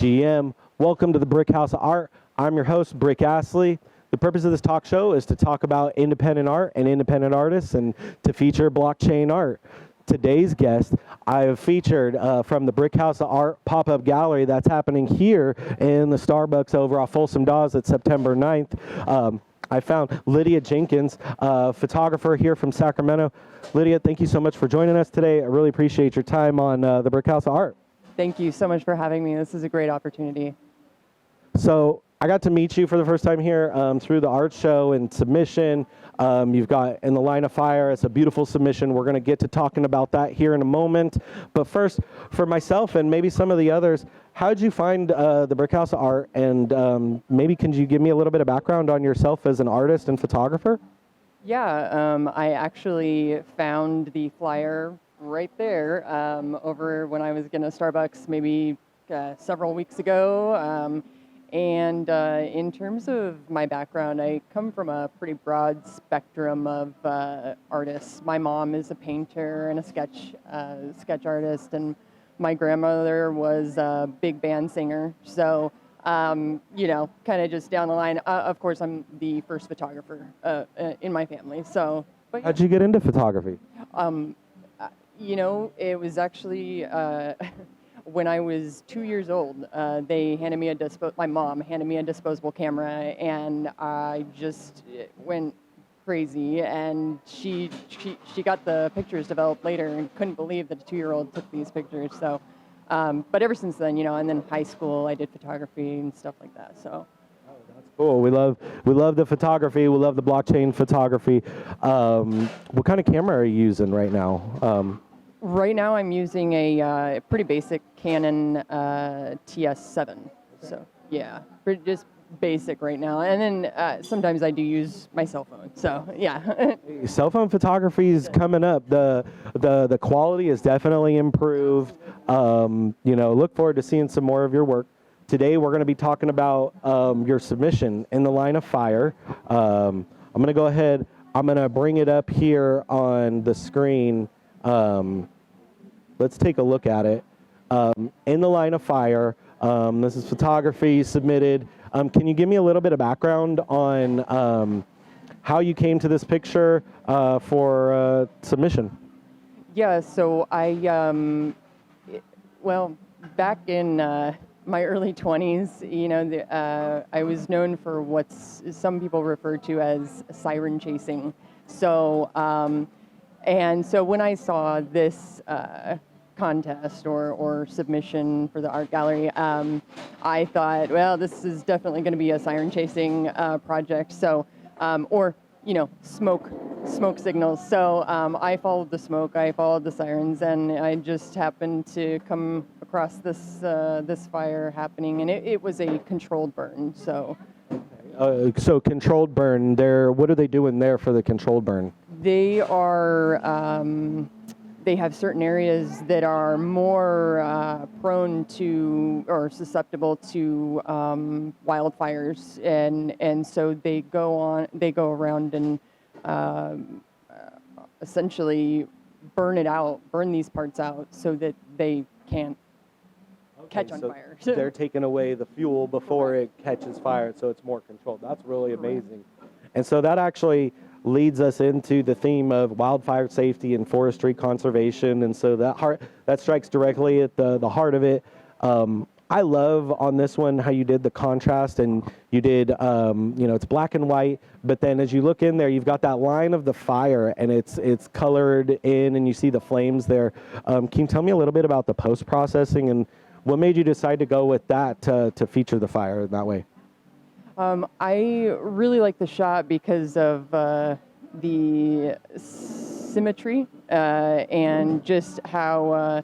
GM. Welcome to the BrickHaus Art. I'm your host, Brick Astley. The purpose of this talk show is to talk about independent art and independent artists and to feature blockchain art. Today's guest, I have featured from the BrickHaus Art pop-up gallery that's happening here in the Starbucks over off Folsom Dawes at September 9th. I found Lydia Jenkins, photographer here from Sacramento. Lydia, thank you so much for joining us today. I really appreciate your time on the BrickHaus Art. Thank you so much for having me. This is a great opportunity. So I got to meet you for the first time here through the art show and submission. You've got In the Line of Fire. It's a beautiful submission. We're going to get to talking about that here in a moment. But first, for myself and maybe some of the others, how did you find the BrickHaus Art? And maybe can you give me a little bit of background on yourself as an artist and photographer? Yeah, I actually found the flyer right there over when I was going to Starbucks maybe several weeks ago. And in terms of my background, I come from a pretty broad spectrum of artists. My mom is a painter and a sketch artist, and my grandmother was a big band singer. So, you know, kind of just down the line. Of course, I'm the first photographer in my family. So, but, How'd you get into photography? you know, it was actually when I was 2 years old. They handed me my mom handed me a disposable camera, and I just went crazy. And she got the pictures developed later, and couldn't believe that a 2-year-old took these pictures. So, but ever since then, you know, and then high school, I did photography and stuff like that. So. That's cool. We love the photography. We love the blockchain photography. What kind of camera are you using right now? Right now, I'm using a pretty basic Canon TS7. So yeah, just basic right now. And then sometimes I do use my cell phone. So yeah. Cell phone photography is coming up. The quality is definitely improved. You know, look forward to seeing some more of your work. Today we're going to be talking about your submission, In the Line of Fire. I'm going to go ahead. I'm going to bring it up here on the screen. Let's take a look at it. In the Line of Fire. This is photography submitted. Can you give me a little bit of background on how you came to this picture for submission? Yeah, so well, back in my early 20s, you know, I was known for what some people refer to as siren chasing. So, and so when I saw this contest or submission for the art gallery, I thought, well, this is definitely going to be a siren chasing project. So, or you know, smoke signals. So I followed the smoke, I followed the sirens, and I just happened to come across this fire happening, and it was a controlled burn. So. So controlled burn. What are they doing there for the controlled burn? They are. They have certain areas that are more prone to or susceptible to wildfires, and so they go around and essentially burn these parts out so that they can't catch on fire. They're taking away the fuel before it catches fire, so it's more controlled. That's really amazing. And so that actually leads us into the theme of wildfire safety and forestry conservation, and so that strikes directly at the heart of it. I love on this one how you did the contrast, and you did, you know, it's black and white, but then as you look in there, you've got that line of the fire, and it's colored in, and you see the flames there. Can you tell me a little bit about the post-processing, and what made you decide to go with that to feature the fire in that way? I really like the shot because of the symmetry and just how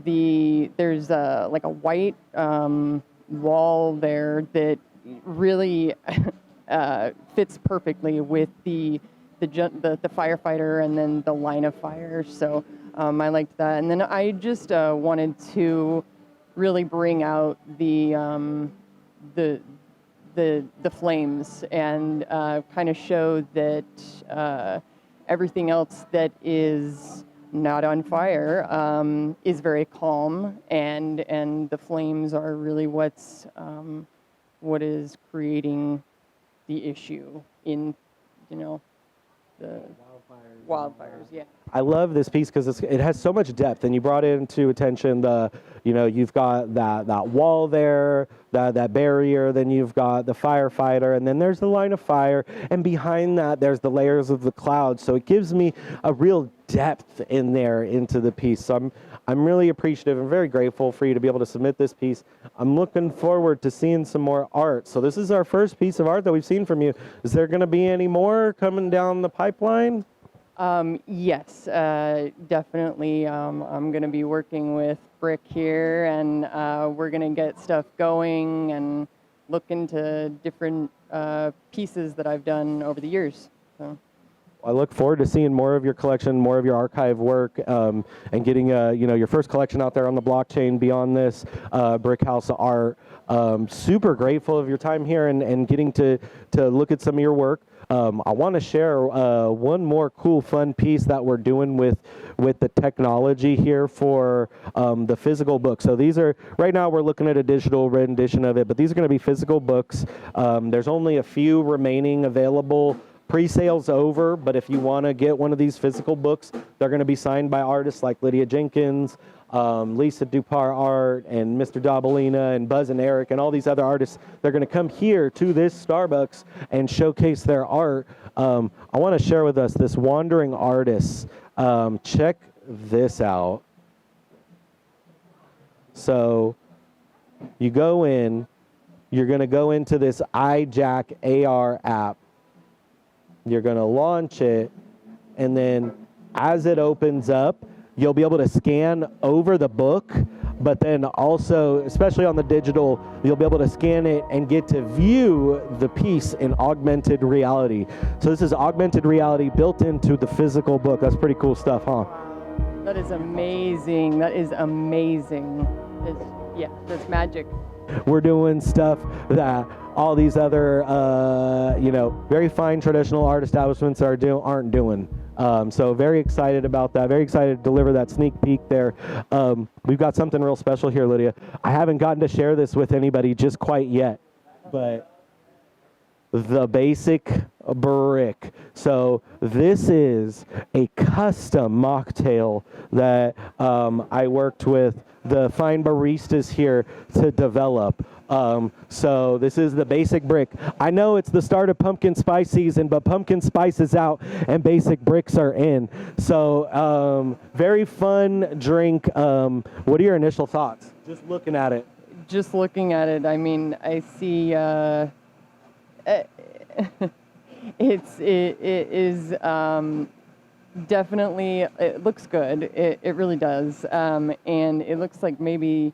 there's like a white wall there that really fits perfectly with the firefighter and then the line of fire. So I liked that, and then I just wanted to really bring out the flames and kind of show that everything else that is not on fire, is very calm, and the flames are really what is creating the issue in, the wildfires. Yeah. I love this piece because it has so much depth, and you brought into attention you've got that wall there, that barrier, then you've got the firefighter, and then there's the line of fire, and behind that there's the layers of the cloud. So it gives me a real depth in there into the piece. So I'm really appreciative and very grateful for you to be able to submit this piece. I'm looking forward to seeing some more art. So this is our first piece of art that we've seen from you. Is there going to be any more coming down the pipeline? Yes, definitely. I'm going to be working with Brick here, and we're going to get stuff going and look into different pieces that I've done over the years. So. I look forward to seeing more of your collection, more of your archive work, and getting your first collection out there on the blockchain beyond this BrickHaus art. Super grateful of your time here and getting to look at some of your work. I want to share one more cool, fun piece that we're doing with the technology here for the physical book. So these are, right now we're looking at a digital rendition of it, but these are going to be physical books. There's only a few remaining available. Pre-sale's over, but if you want to get one of these physical books, they're going to be signed by artists like Lydia Jenkins, Lisa Dupar Art, and Mr. Dabalina, and Buzz and Eric, and all these other artists. They're going to come here to this Starbucks and showcase their art. I want to share with us this wandering artist. Check this out. So you go in, you're going to go into this iJack AR app. You're going to launch it, and then as it opens up, you'll be able to scan over the book, but then also, especially on the digital, you'll be able to scan it and get to view the piece in augmented reality. So this is augmented reality built into the physical book. That's pretty cool stuff, huh? That is amazing. That is amazing. That's magic. We're doing stuff that all these other, very fine traditional art establishments aren't doing. So very excited about that. Very excited to deliver that sneak peek there. We've got something real special here, Lydia. I haven't gotten to share this with anybody just quite yet, but the basic brick. So this is a custom mocktail that I worked with the fine baristas here to develop. So this is the basic brick. I know it's the start of pumpkin spice season, but pumpkin spice is out and basic bricks are in. So very fun drink. What are your initial thoughts? Just looking at it. Just looking at it, I mean, I see it is definitely, it looks good. It really does. And it looks like maybe,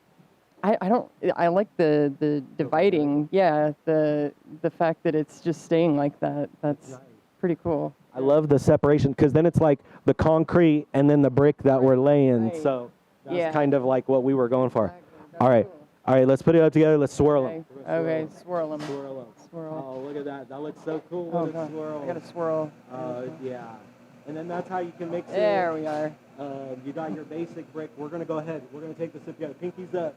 I like the dividing. Yeah, the fact that it's just staying like that. That's pretty cool. I love the separation because then it's like the concrete and then the brick that we're laying. Right. So that's kind of like what we were going for. Exactly. All right. Cool. All right, let's put it up together. Let's swirl them. Okay, swirl them. Swirl them. Swirl. Oh, look at that. That looks so cool when it's swirled. I got to swirl. Yeah. And then that's how you can mix it. There we are. You got your basic brick. We're going to go ahead. We're going to take this up together. Pinkies up.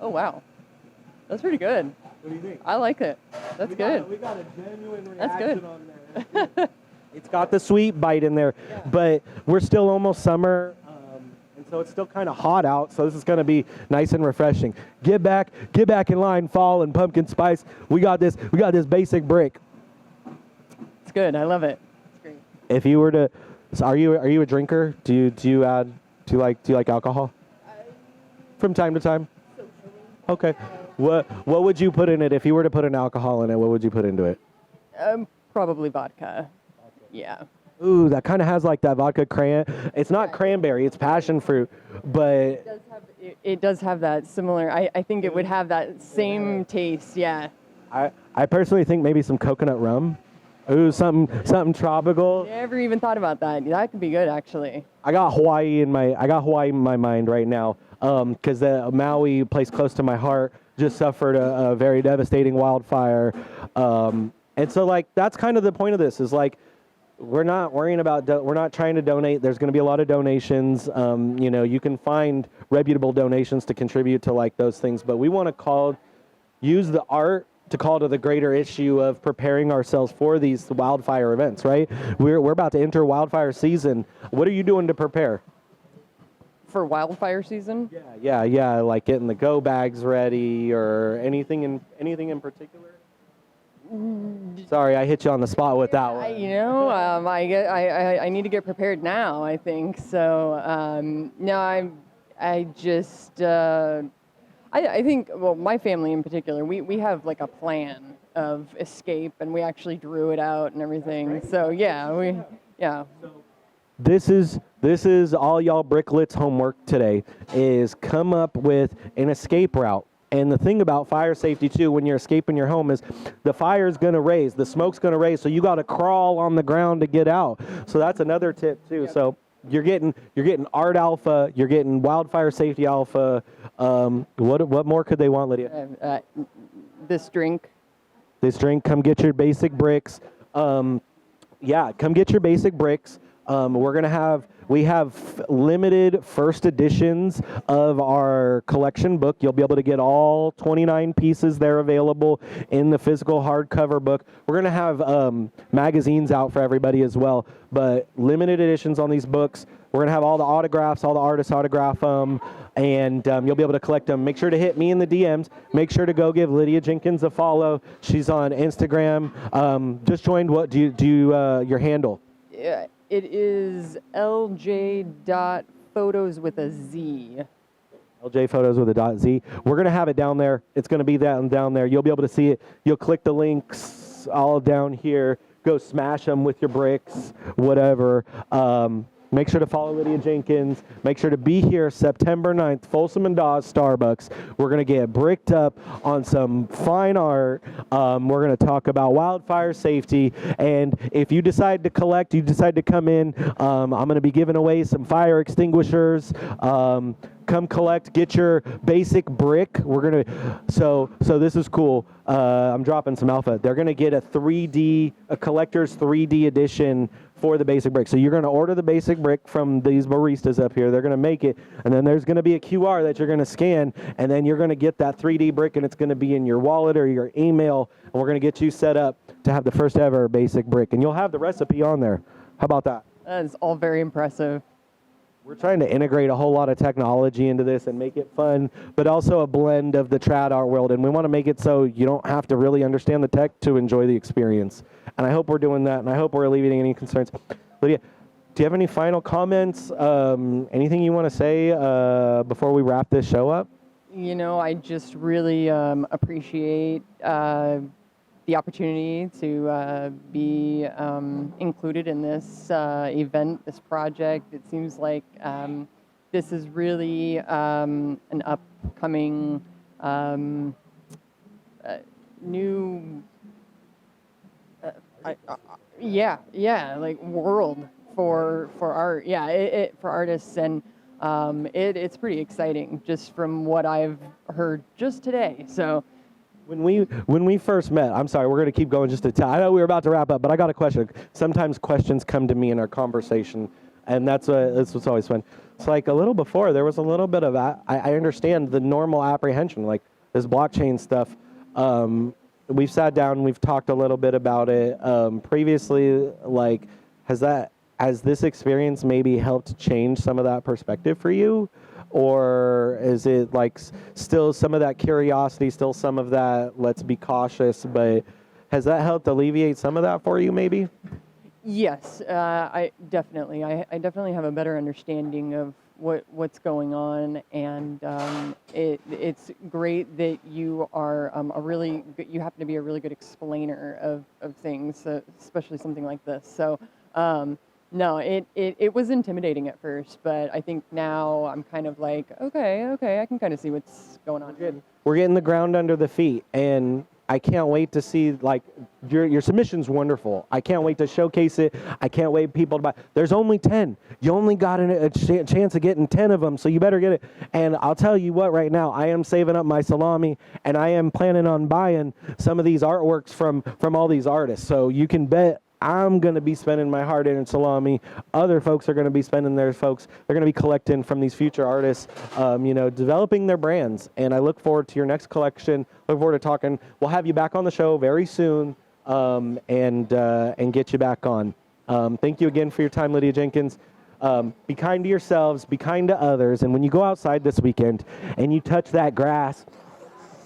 Oh, wow. That's pretty good. What do you think? I like it. That's good. We got a genuine reaction That's good. on there. It's got the sweet bite in there, but we're still almost summer, and so it's still kind of hot out, so this is going to be nice and refreshing. Get back in line, fall and pumpkin spice. We got this basic brick. It's good. I love it. It's great. If you were to, are you a drinker? Do you like alcohol? From time to time? Okay. What would you put in it if you were to put an alcohol in it? What would you put into it? Probably vodka. Yeah. Ooh, that kind of has like that vodka It's not cranberry, it's passion fruit, but it does have that similar. I think it would have that same taste. Yeah. I personally think maybe some coconut rum. Ooh, something tropical. Never even thought about that. That could be good, actually. I got Hawaii in my mind right now, because the Maui place close to my heart just suffered a very devastating wildfire, and so like that's kind of the point of this is like we're not worrying about, we're not trying to donate. There's going to be a lot of donations. You can find reputable donations to contribute to like those things, but we want to use the art to call to the greater issue of preparing ourselves for these wildfire events, right? We're about to enter wildfire season. What are you doing to prepare? For wildfire season? Yeah, like getting the go bags ready or anything in particular? Sorry, I hit you on the spot with that one. I need to get prepared now, I think. So, no, I just, I think, well, my family in particular, we have like a plan of escape, and we actually drew it out and everything. So, yeah. This is all y'all bricklets homework today, is come up with an escape route. And the thing about fire safety too, when you're escaping your home, is the fire's going to raise, the smoke's going to raise, so you got to crawl on the ground to get out. So that's another tip too. Yep. So you're getting art alpha, you're getting wildfire safety alpha. What more could they want, Lydia? This drink. Come get your basic bricks. Come get your basic bricks. We have limited first editions of our collection book. You'll be able to get all 29 pieces there available in the physical hardcover book. We're going to have magazines out for everybody as well, but limited editions on these books. We're going to have all the autographs, all the artists autograph them, and you'll be able to collect them. Make sure to hit me in the DMs. Make sure to go give Lydia Jenkins a follow. She's on Instagram. Just joined. What do you your handle? Yeah. It is LJ.photos with a Z. LJ Photos with a .z. We're going to have it down there. It's going to be down there. You'll be able to see it. You'll click the links all down here. Go smash them with your bricks, whatever. Make sure to follow Lydia Jenkins. Make sure to be here September 9th, Folsom and Dawes, Starbucks. We're going to get bricked up on some fine art. We're going to talk about wildfire safety. And if you decide to collect, you decide to come in, I'm going to be giving away some fire extinguishers. Come collect, get your basic brick. We're going to, so this is cool. I'm dropping some alpha. They're going to get a collector's 3D edition for the basic brick. So you're going to order the basic brick from these baristas up here. They're going to make it, and then there's going to be a QR that you're going to scan, and then you're going to get that 3D brick, and it's going to be in your wallet or your email, and we're going to get you set up to have the first ever basic brick, and you'll have the recipe on there. How about that? That is all very impressive. We're trying to integrate a whole lot of technology into this and make it fun, but also a blend of the trad art world. And we want to make it so you don't have to really understand the tech to enjoy the experience. And I hope we're doing that, and I hope we're alleviating any concerns. Lydia, do you have any final comments? Anything you want to say before we wrap this show up? I just really appreciate the opportunity to be included in this event, this project. It seems like this is really an upcoming new, like world for art. Yeah, for artists, and it's pretty exciting just from what I've heard just today. So. When we first met, I'm sorry, we're going to keep going just a time. I know we were about to wrap up, but I got a question. Sometimes questions come to me in our conversation, and that's what's always fun. It's like a little before, there was a little bit of, I understand the normal apprehension, like this blockchain stuff. We've sat down, we've talked a little bit about it previously. Like, has this experience maybe helped change some of that perspective for you? Or is it like still some of that curiosity, still some of that let's be cautious, but has that helped alleviate some of that for you maybe? Yes, I definitely have a better understanding of what's going on, and it's great that you are you happen to be a really good explainer of things, especially something like this. So. No, it was intimidating at first, but I think now I'm kind of like, okay, I can kind of see what's going on. Good. We're getting the ground under the feet, and I can't wait to see, like, your submission's wonderful. I can't wait to showcase it. I can't wait people to buy. There's only 10. You only got a chance of getting 10 of them, so you better get it. And I'll tell you what, right now, I am saving up my salami, and I am planning on buying some of these artworks from all these artists. So you can bet I'm going to be spending my hard-earned salami. Other folks are going to be spending their folks. They're going to be collecting from these future artists, developing their brands. And I look forward to your next collection. Look forward to talking. We'll have you back on the show very soon and get you back on. Thank you again for your time, Lydia Jenkins. Be kind to yourselves, be kind to others, and when you go outside this weekend and you touch that grass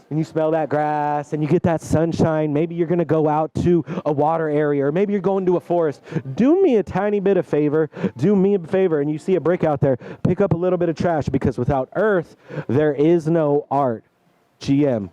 and you smell that grass and you get that sunshine, maybe you're going to go out to a water area or maybe you're going to a forest. Do me a tiny bit of favor, and you see a brick out there, pick up a little bit of trash, because without earth, there is no art. GM.